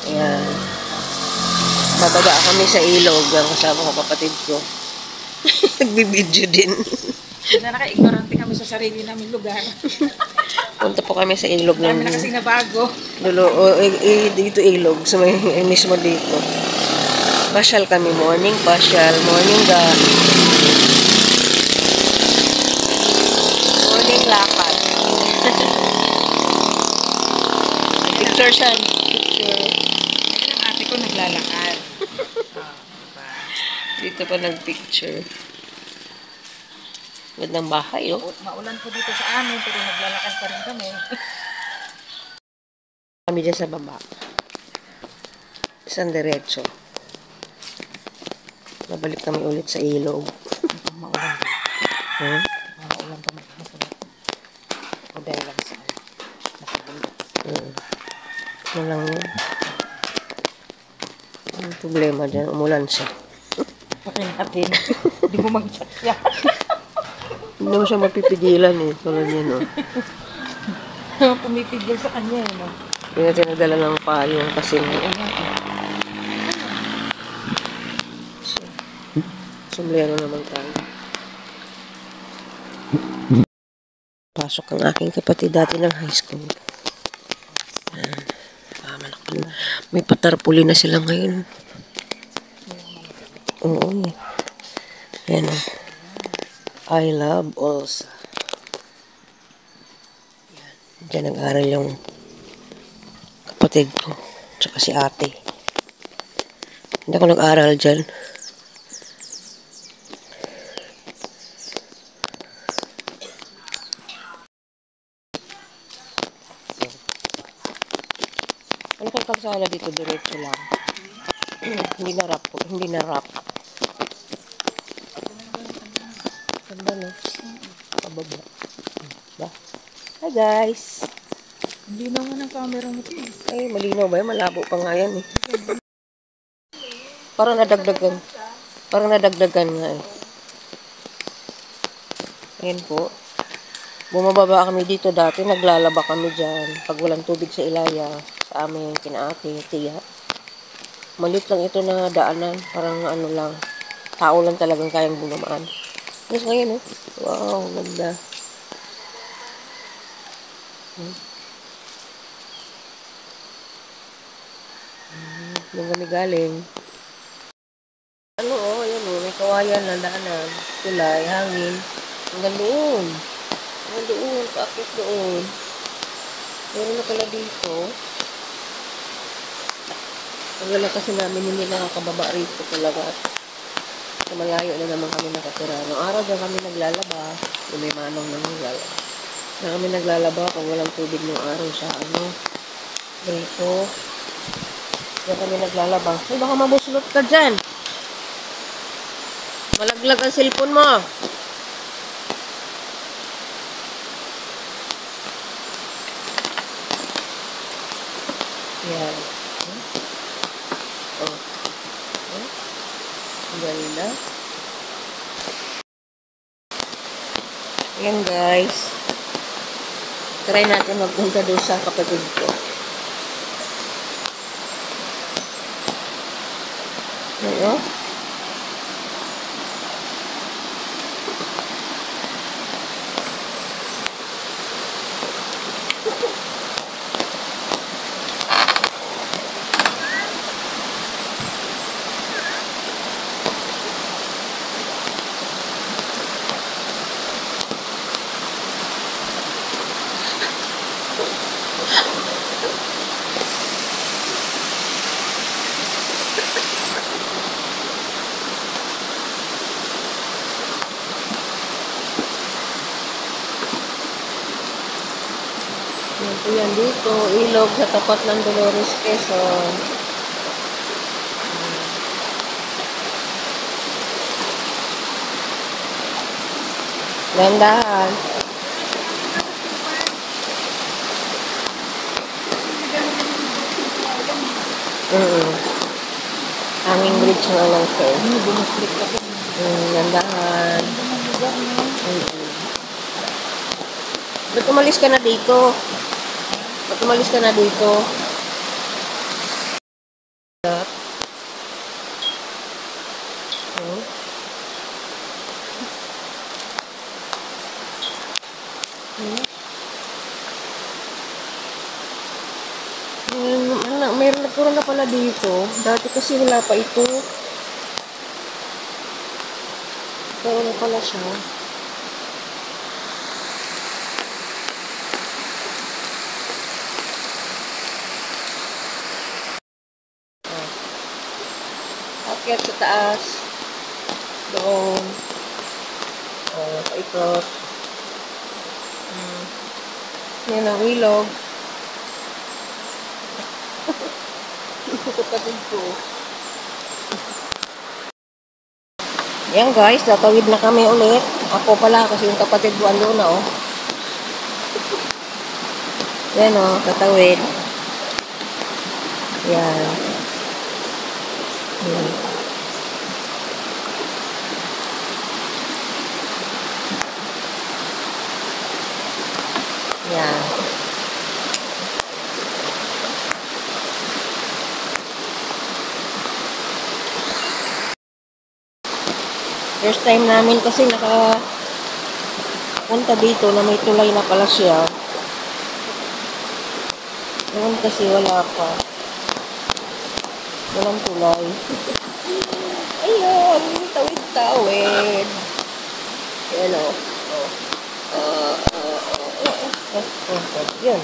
Ayan. Bababa kami sa ilog. Ang kasama ko, kapatid ko. Nagbibidyo din. Hindi na ignorante kami sa sarili naming lugar. Punta po kami sa ilog ng... Dami na kasing nabago. Dito ilog. So, may mismo dito. Pasyal kami. Morning pasyal. Morning morning lakad. Picture siya. Picture. Ayun ang ate ko naglalakad. Diba? Dito pa nagpicture. Gandang bahay, oh. Maulan po dito sa amin, pero naglalakad pa rin kami. Kami dyan sa baba. Isang diretso. Nabalik kami ulit sa ilog. Maulan dito. Hmm? Maulan pa masalat. O dahil lang sa nakabulok. Ano lang yun. Ang problema dyan, umulan siya. Okay natin. Hindi mo magsakya. Hindi mo siya mapipigilan eh. Tulad yan, oh. Pumipigil sa kanya, no? Hindi natin nadala ng payong kasi sombrero naman tayo. Pasok ang aking kapatid dati ng high school. May patarpuli na sila ngayon. Oo. Ayan. I love Olsa. Diyan nag-aral yung kapatid ko. Tsaka si ate. Hindi ako nag-aral dyan. Ano kang kalsala dito? Diretso lang. Hindi na rap po. Hindi na rap. Ganda, no? Pababa. Ba? Hi, guys! Hindi naman ang camera mo ito. Ay, malinaw ba? Malabo pa nga yan, eh. Parang nadagdagan. Parang nadagdagan nga, eh. Ayan po. Bumababa kami dito dati. Naglalaba kami dyan. Pag walang tubig sa ilaya, sa amin, kina ate, tiya. Malit lang ito na daanan. Parang ano lang. Tao lang talagang kayang bumamaan. Yes, ngayon, oh. Wow, ganda. Doon kami galing. Ano, oh, ayan, oh. May kawayan na daanan. Tulay, hangin. Hanggang doon. Hanggang doon. Paakit doon. Meron na pala dito. Ang kasi namin hindi nakakababa rito talaga. Sa malayo na naman kami nakatira. Noong araw dyan kami naglalaba. Yung may manong nang naglalaba. Na kami naglalaba kung walang tubig ng araw sa ano. Dito. Diyan kami naglalaba. Ay, baka mabuslot ka dyan. Malaglag ang cellphone mo. Yan. Oh. Ganda. Ayan, guys. Try natin magpunta doon sa kapatid ko. Ayan. Yan po yan dito. Ilog sa tapat ng Dolores, Quezon. Gandahan. Hanging bridge na lang, sir. Gandahan. Ba't umalis ka na dito? Ba't umalis ka na dito? mayroon nagkaroon na pala dito. Dati kasi wala pa ito. Nagkaroon na pala siya. Akyat sa taas. Doon. Paikot. Yan ang ilog. Kapatid ko. Yan guys, tatawid na kami ulit. Ako pala kasi yung kapatid ko ando na oh. Yan oh, tatawid. Yan. Yan. Yan. First time namin kasi nakapunta dito na may tulay na pala siya. Noon kasi wala pa. Walang tulay. Ayun, tawid-tawid. Ayan o. Yun.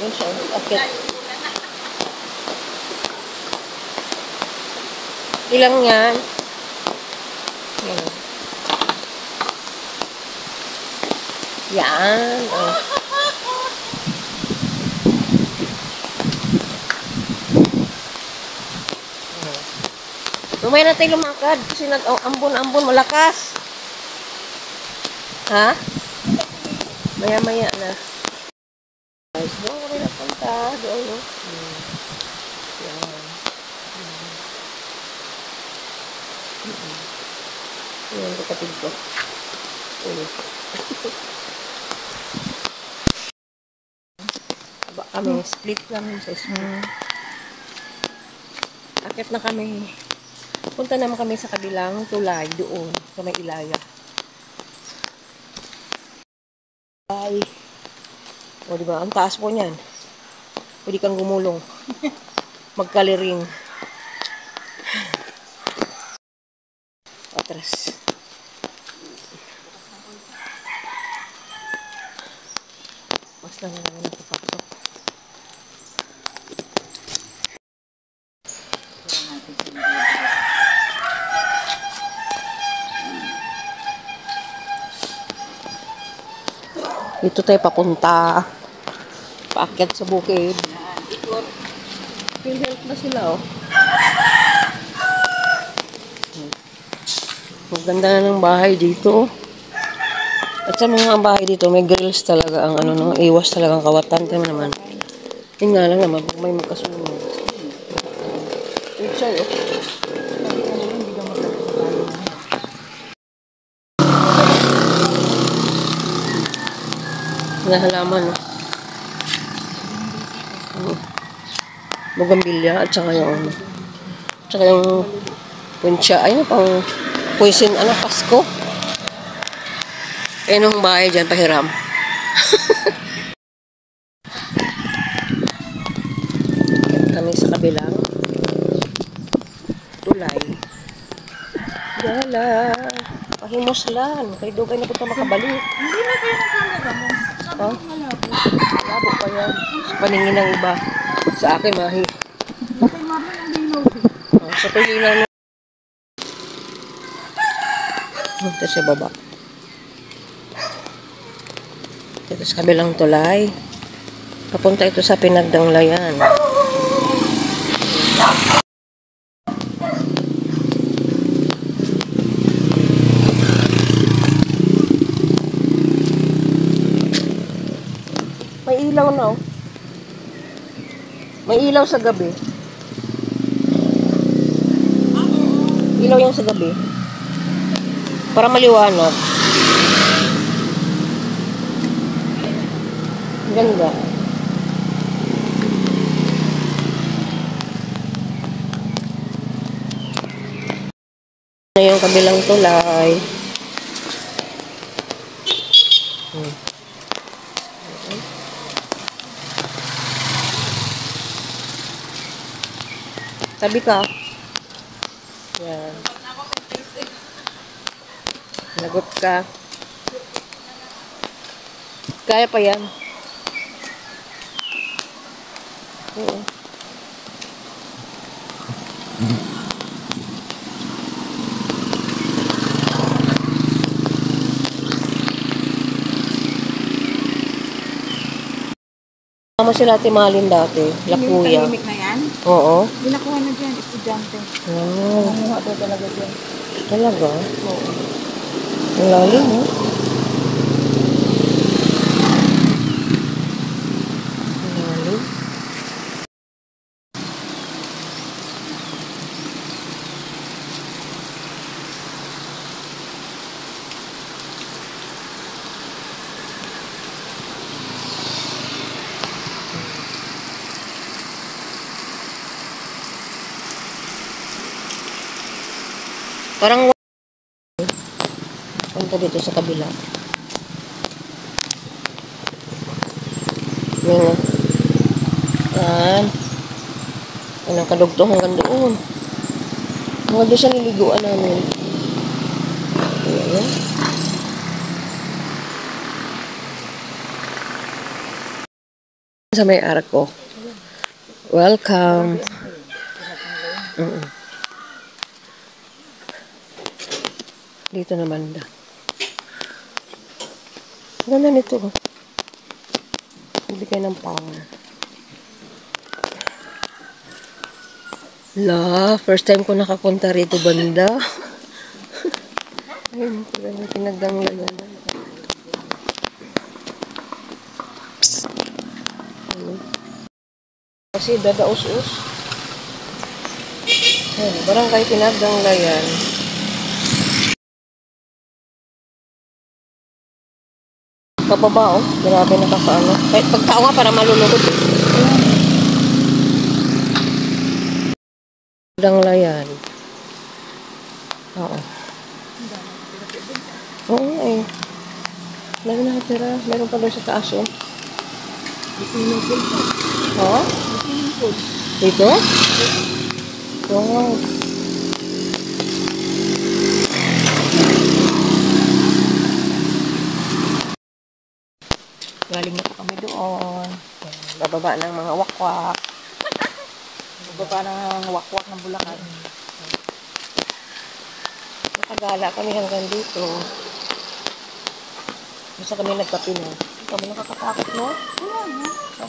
Yun siya. Akit. Ilang yan? Yan. Yan. Oh. Lumay na tayo lumakad kasi nag-ambon-ambon malakas. Ha? Maya-maya na. Guys, doon kami napunta. Doon, no? Yan. Yan, kapatid ko. Kami, split lang sa split. Akit na kami. Punta naman kami sa kabilang tulay doon sa may Ilaya. Ay. O, diba? Ang taas po niyan. Pwede kang gumulong. Magkaliring. Atras. Mas lang naman napapasok. Dito tayo papunta. Paakyat sa bukid. Feel health na sila, oh. Maganda na ng bahay dito. At sa mga bahay dito, may grills talaga ang ano, no? Iwas talagang kawatan. Tama naman. Yun nga lang naman, may magkasunod. Yun siya, oh. Halaman, no? Bugambilya at saka yung punsya, ayun pang poison, ano, Pasko. Ayun ang bahay dyan, pahiram. Kami sa kabilang tulay. Yala, pahimuslan. Kay Dugay na punta makabalik. Hindi na kayo ng camera mo. Huh? Malabo pa yan. Sa paningin ng iba. Sa akin, mahi. Kay Marlon ang hinaw. Sa paningin ng ito sa baba. Ito sa kabilang tulay. Papunta ito sa Pinagdanglayan. May ilaw na, oh. May ilaw sa gabi. Ilaw yan sa gabi. Para maliwanag. Ganda. Na yung kabilang tulay. Tabi ka. Yan. Lagot ka. Kaya pa yan. Oo. Tama sila Timalin dati. Lakuya. Tahimik na yan? Oo. Binakuha na dyan, estudyante. Wow. Nanguha daw talaga dyan. Talaga? Oo. Ang lalim, ha? Ang lalim. Parang punta dito sa kabila. Yan. Yan. Yan ang kadugtong hanggang doon. Hanggang doon sa niliguan namin. Ayan. Sa may arko. Welcome. Dito naman da. Ganda nito. Oh. Bibigay ng power. La, first time ko nakapunta rito banda. Ayun, pinagdanglan. Kasi dadaos-us. Barangay Pinagdanglayan. Pababa, oh. Grabe nakakaano. Kahit pagtao nga para malulunod. Danglayan. Oo. Oo, eh. Meron nakatira. Meron pa doon sa taas, oh. Ha? Dito? Wow. Galing na po kami doon. Bababa ng mga wakwak. Bababa ng wakwak ng Bulacan. Nakagala kami hanggang dito. Basta kami nagkape na. Kami nakakatakot, no?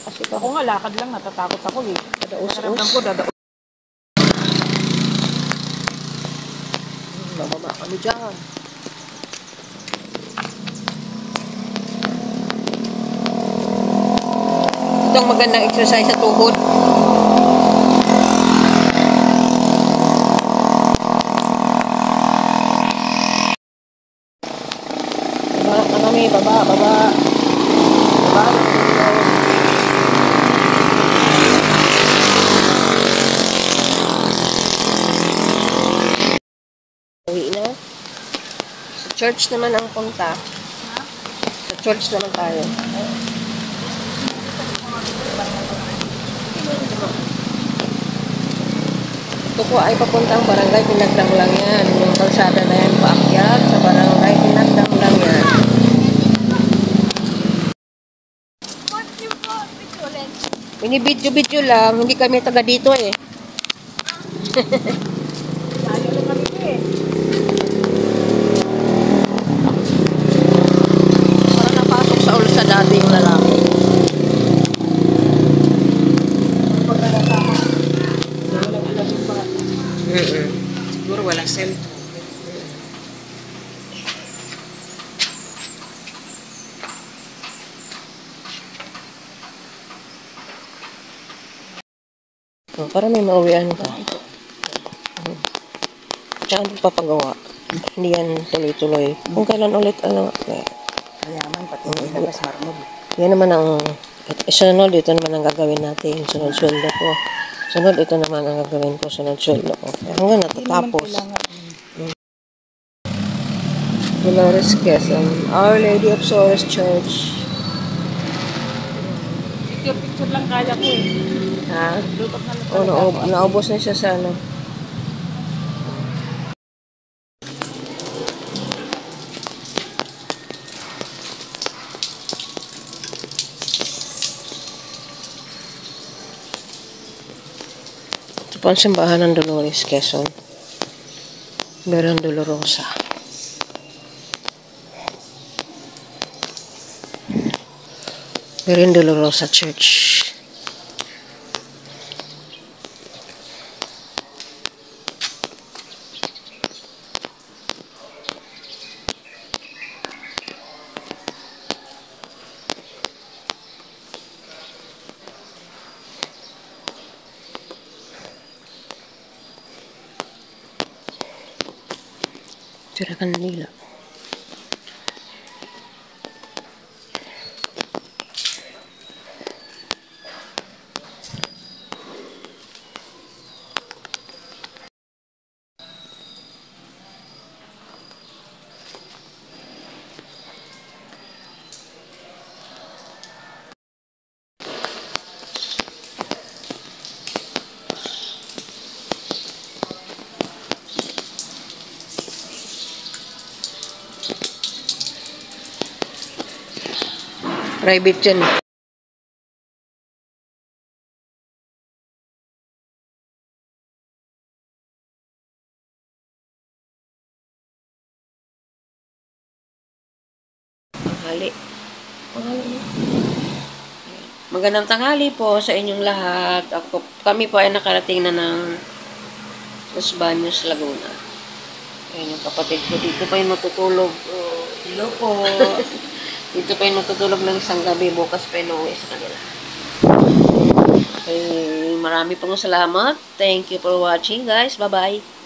Kasi Ako nga, lakad lang, natatakot ako eh. Nakaramdam ko, dadaos. Bababa kami dyan. Ito ang magandang exercise sa tuhod. Baba na kami, baba. Baba. Uwi na. Sa church naman ang punta. Sa church naman tayo. Ito po ay papuntang barangay Pinagdanglayan. Yung kalsada na yan paakyat sa barangay Pinagdanglayan. Binibidyo-bidyo lang. Hindi kami taga dito eh. Tayo lang kami eh. Parang napasok sa ulo sa dati yung lalaki. Walang alam yung mga. Siguro walang cellphone. Oh, para may mauwian ka. Tsaka hindi papagawa. Hindi yan tuloy-tuloy. Kung kailan ulit, ano, Mayaman, pati ilabas marmog. yan naman ang, sunod, ito naman ang gagawin natin. Sunod sweldo ko. Sunod, ito naman ang gagawin ko. Sunod sweldo ko. Hanggang natatapos. Dolores Quezon. Our Lady of Sorrows Church. Picture lang kaya ko eh. Ha? Lutot na lang O, talaga ako. naubos na siya sa ano. Ito po ang simbahan ng Dolores, Quezon. Verang Dolorosa. Verang Dolorosa Church. Tira Kanila. Private yan. Tanghali. Magandang tanghali po sa inyong lahat. Kami po ay nakarating na ng Los Baños, Laguna. Ayan yung kapatid ko. Dito pa yung matutulog. Oh, hello po. Dito pa yung matutulog ng isang gabi. Bukas pa yung uuwi sa kanila. Okay, marami pong salamat. Thank you for watching, guys. Bye-bye.